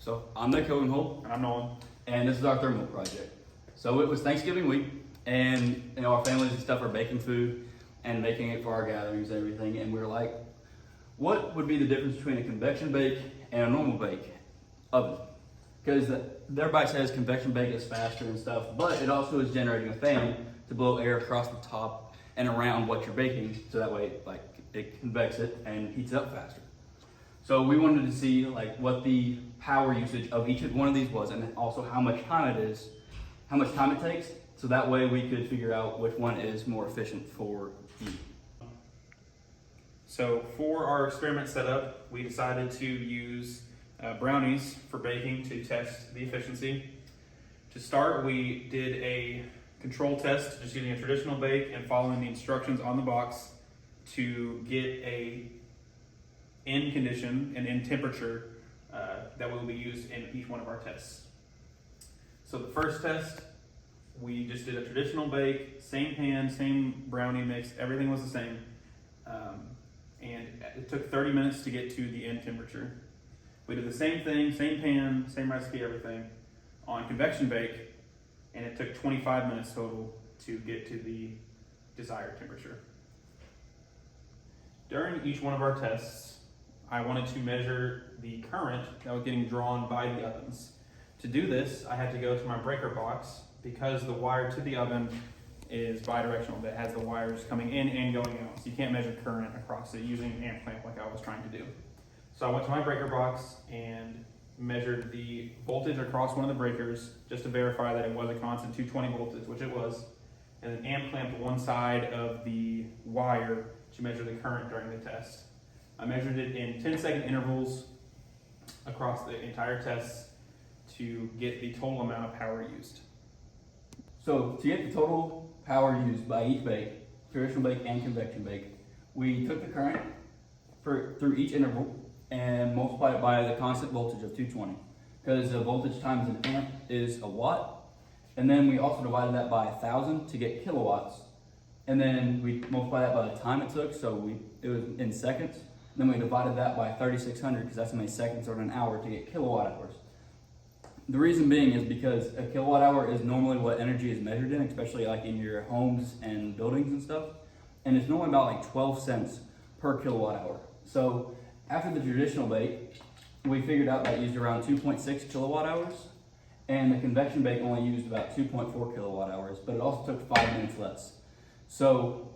So I'm Nick Hogenholt, And I'm Nolan. and this is our thermal project. So it was Thanksgiving week, and our families and stuff are baking food and making it for our gatherings and everything. And we were like, what would be the difference between a convection bake and a normal bake oven? Because everybody says convection bake is faster and stuff, but it also is generating a fan to blow air across the top and around what you're baking, so that way it convects it and heats it up faster. So we wanted to see what the power usage of each one of these was, and also how much time it is, how much time it takes, so that way we could figure out which one is more efficient for you. So for our experiment setup, we decided to use brownies for baking to test the efficiency. To start, we did a control test just using a traditional bake and following the instructions on the box to get a end condition and end temperature that will be used in each one of our tests. So the first test, we just did a traditional bake, same pan, same brownie mix, everything was the same. And it took 30 minutes to get to the end temperature. We did the same thing, same pan, same recipe, everything on convection bake, and it took 25 minutes total to get to the desired temperature. During each one of our tests, I wanted to measure the current that was getting drawn by the ovens. To do this, I had to go to my breaker box because the wire to the oven is bidirectional. That has the wires coming in and going out. So you can't measure current across it using an amp clamp like I was trying to do. So I went to my breaker box and measured the voltage across one of the breakers just to verify that it was a constant 220 voltage, which it was. And then amp clamped one side of the wire to measure the current during the test. I measured it in 10-second intervals across the entire test to get the total amount of power used. So to get the total power used by each bake, traditional bake and convection bake, we took the current through each interval and multiplied it by the constant voltage of 220, because the voltage times an amp is a watt. And then we also divided that by 1,000 to get kilowatts. And then we multiply that by the time it took, so it was in seconds. Then we divided that by 3,600, because that's how many seconds or an hour to get kilowatt hours. The reason being is because a kilowatt hour is normally what energy is measured in, especially in your homes and buildings and stuff. And it's normally about 12 cents per kilowatt hour. So after the traditional bake, we figured out that it used around 2.6 kilowatt hours, and the convection bake only used about 2.4 kilowatt hours, but it also took 5 minutes less. So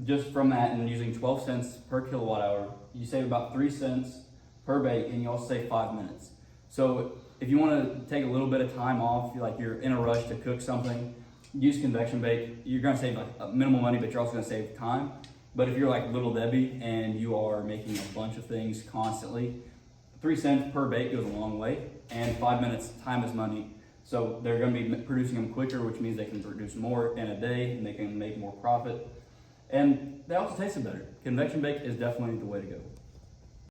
just from that, and using 12 cents per kilowatt hour, you save about 3 cents per bake, and you also save 5 minutes. So if you want to take a little bit of time off, you're in a rush to cook something, use convection bake. You're going to save minimal money, but you're also going to save time. But if you're like Little Debbie and you are making a bunch of things constantly, 3 cents per bake goes a long way, and 5 minutes, time is money. So they're going to be producing them quicker, which means they can produce more in a day and they can make more profit. And they also taste better. Convection bake is definitely the way to go.